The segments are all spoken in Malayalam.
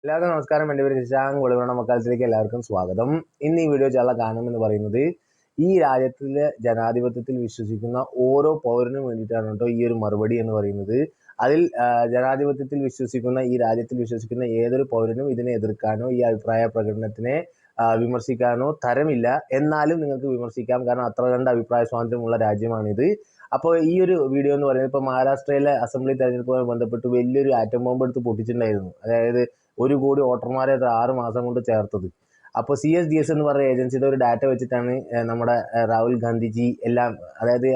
എല്ലാവർക്കും നമസ്കാരം. എൻ്റെ പേര് ശശാങ്ക്. ഒളിവണ്ണ മക്കാലത്തിലേക്ക് എല്ലാവർക്കും സ്വാഗതം. ഇന്ന് ഈ വീഡിയോ ചെയ്യാനുള്ള കാരണം എന്ന് പറയുന്നത് ഈ രാജ്യത്തിലെ ജനാധിപത്യത്തിൽ വിശ്വസിക്കുന്ന ഓരോ പൗരനും വേണ്ടിയിട്ടാണ് കേട്ടോ ഈ ഒരു മറുപടി എന്ന് പറയുന്നത്. അതിൽ ജനാധിപത്യത്തിൽ വിശ്വസിക്കുന്ന ഈ രാജ്യത്തിൽ വിശ്വസിക്കുന്ന ഏതൊരു പൗരനും ഇതിനെ എതിർക്കാനോ ഈ അഭിപ്രായ പ്രകടനത്തിനെ വിമർശിക്കാനോ തരമില്ല. എന്നാലും നിങ്ങൾക്ക് വിമർശിക്കാം, കാരണം അത്ര കണ്ട് അഭിപ്രായ സ്വാതന്ത്ര്യമുള്ള രാജ്യമാണിത്. അപ്പോൾ ഈ ഒരു വീഡിയോ എന്ന് പറയുന്നത് ഇപ്പോൾ മഹാരാഷ്ട്രയിലെ അസംബ്ലി തെരഞ്ഞെടുപ്പുമായി ബന്ധപ്പെട്ട് വലിയൊരു ആറ്റം ബോംബ് എടുത്ത് പൊട്ടിച്ചിട്ടുണ്ടായിരുന്നു. അതായത് 1 കോടി വോട്ടർമാരെ 6 മാസം കൊണ്ട് ചേർത്തത്. അപ്പോൾ CSDS എന്ന് പറയുന്ന ഏജൻസിയുടെ ഒരു ഡാറ്റ വെച്ചിട്ടാണ് നമ്മുടെ രാഹുൽ ഗാന്ധിജി എല്ലാം, അതായത്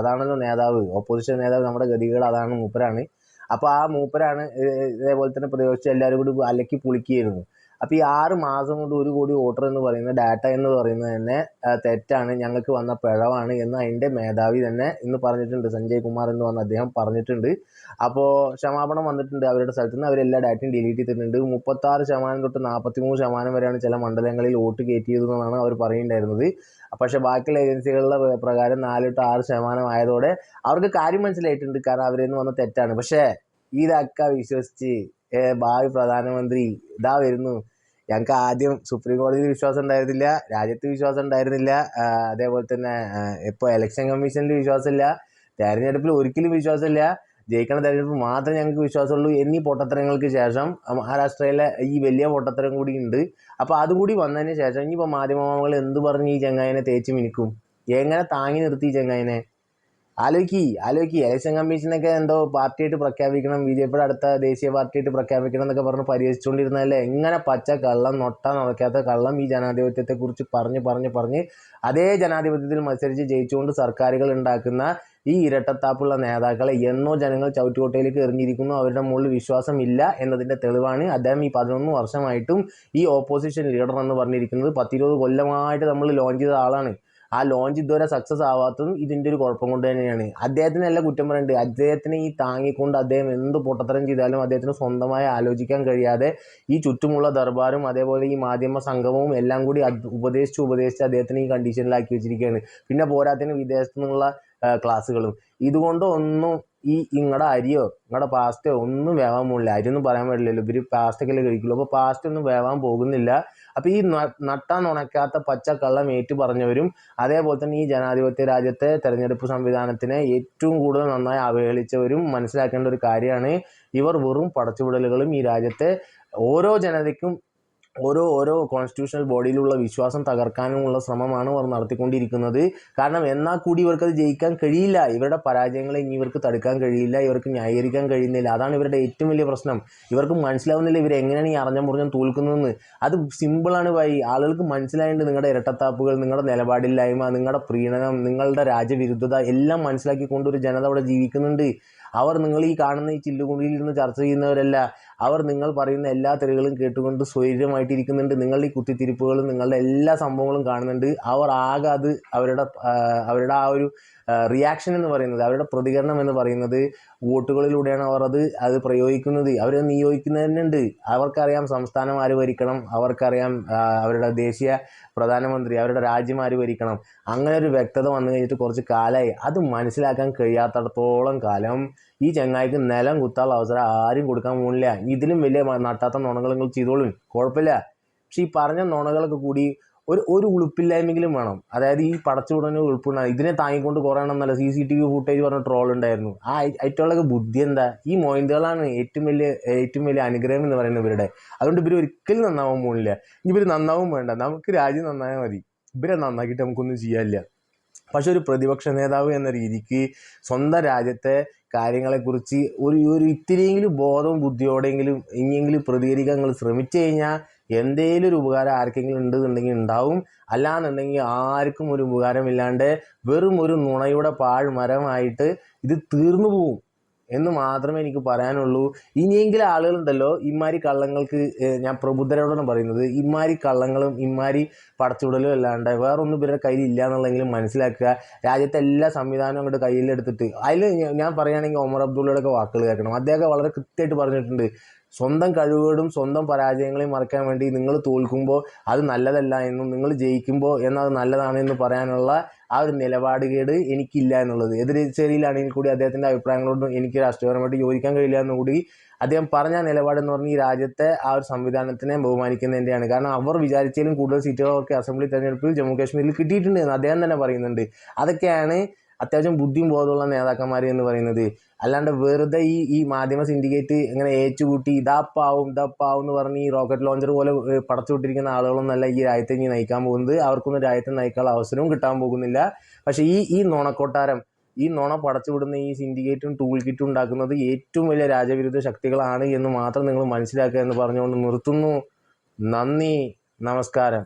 അതാണല്ലോ നേതാവ്, ഓപ്പോസിഷൻ നേതാവ്, നമ്മുടെ ഗതികൾ അതാണ്, മൂപ്പരാണ്. അപ്പോൾ ആ മൂപ്പരാണ് ഇതേപോലെ തന്നെ പ്രയോഗിച്ച് എല്ലാവരും കൂടി അലക്കി പുളിക്കുകയായിരുന്നു. അപ്പോൾ ഈ 6 മാസം കൊണ്ട് 1 കോടി വോട്ടർ എന്ന് പറയുന്ന ഡാറ്റ എന്ന് പറയുന്നത് തന്നെ തെറ്റാണ്, ഞങ്ങൾക്ക് വന്ന പിഴവാണ് എന്ന് അതിൻ്റെ മേധാവി തന്നെ ഇന്ന് പറഞ്ഞിട്ടുണ്ട്. സഞ്ജയ് കുമാർ എന്ന് പറഞ്ഞ അദ്ദേഹം പറഞ്ഞിട്ടുണ്ട്. അപ്പോൾ ക്ഷമാപണം വന്നിട്ടുണ്ട് അവരുടെ സ്ഥലത്ത് നിന്ന്. അവരെല്ലാ ഡാറ്റയും ഡിലീറ്റ് ചെയ്തിട്ടുണ്ട്. 36% തൊട്ട് 43% വരെയാണ് ചില മണ്ഡലങ്ങളിൽ വോട്ട് കയറ്റിയതെന്നാണ് അവർ പറയുന്നുണ്ടായിരുന്നത്. പക്ഷേ ബാക്കിയുള്ള ഏജൻസികളുടെ പ്രകാരം 4 to 6% ആയതോടെ അവർക്ക് കാര്യം മനസ്സിലായിട്ടുണ്ട്, കാരണം അവരിൽ നിന്ന് വന്ന തെറ്റാണ്. പക്ഷേ ഇതൊക്കെ വിശ്വസിച്ച് ഭാവി പ്രധാനമന്ത്രി ഇതാ വരുന്നു. ഞങ്ങൾക്ക് ആദ്യം സുപ്രീം കോടതിയിൽ വിശ്വാസം ഉണ്ടായിരുന്നില്ല, രാജ്യത്ത് വിശ്വാസം ഉണ്ടായിരുന്നില്ല, അതേപോലെ തന്നെ ഇപ്പോൾ ഇലക്ഷൻ കമ്മീഷനിൽ വിശ്വാസമില്ല, തെരഞ്ഞെടുപ്പിൽ ഒരിക്കലും വിശ്വാസമില്ല, ജയിക്കണ തെരഞ്ഞെടുപ്പ് മാത്രമേ ഞങ്ങൾക്ക് വിശ്വാസമുള്ളൂ എന്നീ പൊട്ടത്തരങ്ങൾക്ക് ശേഷം മഹാരാഷ്ട്രയിലെ ഈ വലിയ പൊട്ടത്തരം കൂടി ഉണ്ട്. അപ്പോൾ അതുകൂടി വന്നതിന് ശേഷം ഇനിയിപ്പോൾ മാധ്യമങ്ങൾ എന്ത് പറഞ്ഞ് ഈ ചെങ്ങായിനെ തേച്ച് മിനിക്കും? എങ്ങനെ താങ്ങി നിർത്തി ഈ ചെങ്ങായിനെ? ആലോചിക്ക്. ഇലക്ഷൻ കമ്മീഷനൊക്കെ എന്തോ പാർട്ടിയായിട്ട് പ്രഖ്യാപിക്കണം, BJPയുടെ അടുത്ത ദേശീയ പാർട്ടിയായിട്ട് പ്രഖ്യാപിക്കണം എന്നൊക്കെ പറഞ്ഞ് പരിഹസിച്ചുകൊണ്ടിരുന്നതല്ലേ. എങ്ങനെ പച്ച കള്ളം, നടക്കാത്ത കള്ളം ഈ ജനാധിപത്യത്തെക്കുറിച്ച് പറഞ്ഞ് അതേ ജനാധിപത്യത്തിൽ മത്സരിച്ച് ജയിച്ചുകൊണ്ട് സർക്കാരുകൾ ഉണ്ടാക്കുന്ന ഈ ഇരട്ടത്താപ്പുള്ള നേതാക്കളെ എന്നോ ജനങ്ങൾ ചവിറ്റുകൊട്ടയിലേക്ക് എറിഞ്ഞിരിക്കുന്നു. അവരുടെ മുകളിൽ വിശ്വാസമില്ല എന്നതിൻ്റെ തെളിവാണ് അദ്ദേഹം ഈ 11 വർഷമായിട്ടും ഈ ഓപ്പോസിഷൻ ലീഡർ എന്ന് പറഞ്ഞിരിക്കുന്നത്. 10-20 കൊല്ലമായിട്ട് നമ്മൾ ലോഞ്ച് ചെയ്ത ആളാണ്. ആ ലോഞ്ച് ഇതുവരെ സക്സസ് ആവാത്തതും ഇതിൻ്റെ ഒരു കുഴപ്പം കൊണ്ട് തന്നെയാണ്. അദ്ദേഹത്തിനെല്ലാം കുറ്റം പറയുന്നുണ്ട്. അദ്ദേഹത്തിനെ ഈ താങ്ങിക്കൊണ്ട് അദ്ദേഹം എന്ത് പൊട്ടത്തരം ചെയ്താലും അദ്ദേഹത്തിന് സ്വന്തമായി ആലോചിക്കാൻ കഴിയാതെ ഈ ചുറ്റുമുള്ള ദർബാറും അതേപോലെ ഈ മാധ്യമ സംഘവും എല്ലാം കൂടി ഉപദേശിച്ച് അദ്ദേഹത്തിന് ഈ കണ്ടീഷനിലാക്കി വെച്ചിരിക്കുകയാണ്. പിന്നെ പോരാത്തതിന് വിദേശത്തു നിന്നുള്ള ക്ലാസ്സുകളും. ഇതുകൊണ്ട് ഒന്നും നിങ്ങളുടെ അരിയോ നിങ്ങളുടെ പാസ്റ്റോ ഒന്നും വേവാൻ പോകുന്നില്ല. അരിയൊന്നും പറയാൻ പറ്റില്ലല്ലോ, ഇവർ പാസ്റ്റൊക്കെ കഴിക്കുള്ളൂ. അപ്പോൾ പാസ്റ്റ് ഒന്നും വേവാൻ പോകുന്നില്ല. അപ്പോൾ ഈ നട്ടാൻ ഉണക്കാത്ത പച്ചക്കള്ളം ഏറ്റു പറഞ്ഞവരും അതേപോലെ തന്നെ ഈ ജനാധിപത്യ രാജ്യത്തെ തെരഞ്ഞെടുപ്പ് സംവിധാനത്തിനെ ഏറ്റവും കൂടുതൽ നന്നായി അവഹേളിച്ചവരും മനസ്സിലാക്കേണ്ട ഒരു കാര്യമാണ്, ഇവർ വെറും പടച്ചുവിടലുകളും ഈ രാജ്യത്തെ ഓരോ ജനതയ്ക്കും ഓരോ കോൺസ്റ്റിറ്റ്യൂഷണൽ ബോഡിയിലുള്ള വിശ്വാസം തകർക്കാനുമുള്ള ശ്രമമാണ് അവർ നടത്തിക്കൊണ്ടിരിക്കുന്നത്. കാരണം എന്നാൽ കൂടി ഇവർക്കത് ജയിക്കാൻ കഴിയില്ല. ഇവരുടെ പരാജയങ്ങളെ ഇനി ഇവർക്ക് തടുക്കാൻ കഴിയില്ല, ഇവർക്ക് ന്യായീകരിക്കാൻ കഴിയുന്നില്ല. അതാണ് ഇവരുടെ ഏറ്റവും വലിയ പ്രശ്നം. ഇവർക്ക് മനസ്സിലാവുന്നില്ല ഇവരെങ്ങനെയാണ് ഈ അറിഞ്ഞം തോൽക്കുന്നതെന്ന്. അത് സിമ്പിളാണ് ആളുകൾക്ക് മനസ്സിലായിട്ടുണ്ട്. നിങ്ങളുടെ ഇരട്ടത്താപ്പുകൾ, നിങ്ങളുടെ നിലപാടില്ലായ്മ, നിങ്ങളുടെ പ്രീണനം, നിങ്ങളുടെ രാജ്യവിരുദ്ധത എല്ലാം മനസ്സിലാക്കിക്കൊണ്ട് ഒരു ജനത അവിടെ ജീവിക്കുന്നുണ്ട്. അവർ നിങ്ങൾ ഈ കാണുന്ന ഈ ചില്ലുകുണ്ടിയിലിരുന്ന് ചർച്ച ചെയ്യുന്നവരല്ല. അവർ നിങ്ങൾ പറയുന്ന എല്ലാ തെറികളും കേട്ടുകൊണ്ട് സ്വൈര്യമായിട്ടിരിക്കുന്നുണ്ട്. നിങ്ങളുടെ ഈ കുത്തിത്തിരിപ്പുകളും നിങ്ങളുടെ എല്ലാ സംഭവങ്ങളും കാണുന്നുണ്ട്. അവർ ആകെ അവരുടെ ആ ഒരു റിയാക്ഷൻ എന്ന് പറയുന്നത്, അവരുടെ പ്രതികരണം എന്ന് പറയുന്നത് വോട്ടുകളിലൂടെയാണ് അവർ അത് പ്രയോഗിക്കുന്നത്. അവരത് നിയോഗിക്കുന്നതന്നെയുണ്ട്. അവർക്കറിയാം സംസ്ഥാനം ആര് ഭരിക്കണം, അവർക്കറിയാം അവരുടെ ദേശീയ പ്രധാനമന്ത്രി, അവരുടെ രാജ്യം ആര് ഭരിക്കണം. അങ്ങനെ ഒരു വ്യക്തത വന്നു കഴിഞ്ഞിട്ട് കുറച്ച് കാലമായി. അത് മനസ്സിലാക്കാൻ കഴിയാത്തടത്തോളം കാലം ഈ ചങ്ങായിക്ക് നിലം കുത്താനുള്ള അവസരം ആരും കൊടുക്കാൻ പോകുന്നില്ല. ഇതിലും വലിയ നട്ടാത്ത നുണകൾ നിങ്ങൾ ചെയ്തോളും, കുഴപ്പമില്ല. പക്ഷെ ഈ പറഞ്ഞ നുണകളൊക്കെ കൂടി ഒരു ഉളുപ്പില്ലായ്മെങ്കിലും വേണം. അതായത് ഈ പടച്ചുവിടന് ഉളുപ്പുണ്ടാകും. ഇതിനെ താങ്ങിക്കൊണ്ട് കുറേ എണ്ണമെന്നല്ല, CCTV ഫുട്ടേജ് പറഞ്ഞ ട്രോൾ ഉണ്ടായിരുന്നു. ആ ഏറ്റവും ബുദ്ധി എന്താ? ഈ മൊയിന്തുകളാണ് ഏറ്റവും വലിയ അനുഗ്രഹം എന്ന് പറയുന്നത് ഇവരുടെ. അതുകൊണ്ട് ഇവർ ഒരിക്കലും നന്നാവാൻ പോകുന്നില്ല. ഇവർ നന്നാവും വേണ്ട, നമുക്ക് രാജ്യം നന്നായാൽ മതി. ഇവരെ നന്നാക്കിയിട്ട് നമുക്കൊന്നും ചെയ്യാനില്ല. പക്ഷെ ഒരു പ്രതിപക്ഷ നേതാവ് എന്ന രീതിക്ക് സ്വന്തം രാജ്യത്തെ കാര്യങ്ങളെക്കുറിച്ച് ഒരു ഇത്തിരിയെങ്കിലും ബോധവും ബുദ്ധിയോടെങ്കിലും ഇനിയെങ്കിലും പ്രതികരിക്കാൻ നിങ്ങൾ ശ്രമിച്ചു കഴിഞ്ഞാൽ എന്തേലും ഒരു ഉപകാരം ആർക്കെങ്കിലും ഉണ്ടെന്നുണ്ടെങ്കിൽ ഉണ്ടാവും. അല്ലാന്നുണ്ടെങ്കിൽ ആർക്കും ഒരു ഉപകാരമില്ലാണ്ട് വെറും ഒരു നുണയുടെ പാഴ്മരമായിട്ട് ഇത് തീർന്നു പോവും എന്ന് മാത്രമേ എനിക്ക് പറയാനുള്ളൂ. ഇനിയെങ്കിലും ആളുകളുണ്ടല്ലോ ഇമാരി കള്ളങ്ങൾക്ക്, ഞാൻ പ്രബുദ്ധരോടാണ് പറയുന്നത്, ഇമാരി കള്ളങ്ങളും ഇമാരി പടച്ചുവിടലും അല്ലാണ്ട് വേറൊന്നും ഇവരുടെ കയ്യിൽ ഇല്ല എന്നുള്ളതെങ്കിലും മനസ്സിലാക്കുക. രാജ്യത്തെ എല്ലാ സംവിധാനവും അങ്ങോട്ട് കയ്യിലെടുത്തിട്ട്, അതിൽ ഞാൻ പറയുകയാണെങ്കിൽ ഒമർ അബ്ദുള്ളയുടെയൊക്കെ വാക്കുകൾ കേൾക്കണം. അദ്ദേഹം വളരെ കൃത്യമായിട്ട് പറഞ്ഞിട്ടുണ്ട്, സ്വന്തം കഴിവുകളും സ്വന്തം പരാജയങ്ങളെയും മറക്കാൻ വേണ്ടി നിങ്ങൾ തോൽക്കുമ്പോൾ അത് നല്ലതല്ല എന്നും നിങ്ങൾ ജയിക്കുമ്പോൾ എന്നത് നല്ലതാണ് എന്ന് പറയാനുള്ള ആ ഒരു നിലപാടുകേട് എനിക്കില്ല എന്നുള്ളത്. എതിർചേരിയിലാണെങ്കിൽ കൂടി അദ്ദേഹത്തിൻ്റെ അഭിപ്രായങ്ങളോടും എനിക്ക് രാഷ്ട്രീയപരമായിട്ട് യോജിക്കാൻ കഴിയില്ല എന്നുകൂടി അദ്ദേഹം പറഞ്ഞ നിലപാടെന്ന് പറഞ്ഞാൽ ഈ രാജ്യത്തെ ആ ഒരു സംവിധാനത്തിനെ ബഹുമാനിക്കുന്നതിൻ്റെയാണ്. കാരണം അവർ വിചാരിച്ചാലും കൂടുതൽ സീറ്റുകളൊക്കെ അസംബ്ലി തെരഞ്ഞെടുപ്പിൽ ജമ്മു കാശ്മീരിൽ കിട്ടിയിട്ടുണ്ട് എന്ന് അദ്ദേഹം തന്നെ പറയുന്നുണ്ട്. അതൊക്കെയാണ് അത്യാവശ്യം ബുദ്ധിയും ബോധമുള്ള നേതാക്കന്മാർ എന്ന് പറയുന്നത്. അല്ലാണ്ട് വെറുതെ ഈ മാധ്യമ സിൻഡിക്കേറ്റ് ഇങ്ങനെ ഏച്ചുകൂട്ടി ഇതാപ്പാവും എന്ന് പറഞ്ഞ് ഈ റോക്കറ്റ് ലോഞ്ചർ പോലെ പടച്ചുവിട്ടിരിക്കുന്ന ആളുകളൊന്നല്ല ഈ രാജ്യത്തെ ഇനി നയിക്കാൻ പോകുന്നത്. അവർക്കൊന്നും രാജ്യത്തെ നയിക്കാനുള്ള അവസരവും കിട്ടാൻ പോകുന്നില്ല. പക്ഷേ ഈ നുണക്കൊട്ടാരം, ഈ നുണ പടച്ചുവിടുന്ന ഈ സിൻഡിക്കേറ്റും ടൂൾ കിറ്റും ഉണ്ടാക്കുന്നത് ഏറ്റവും വലിയ രാജവിരുദ്ധ ശക്തികളാണ് എന്ന് മാത്രം നിങ്ങൾ മനസ്സിലാക്കുക എന്ന് പറഞ്ഞുകൊണ്ട് നിർത്തുന്നു. നന്ദി, നമസ്കാരം.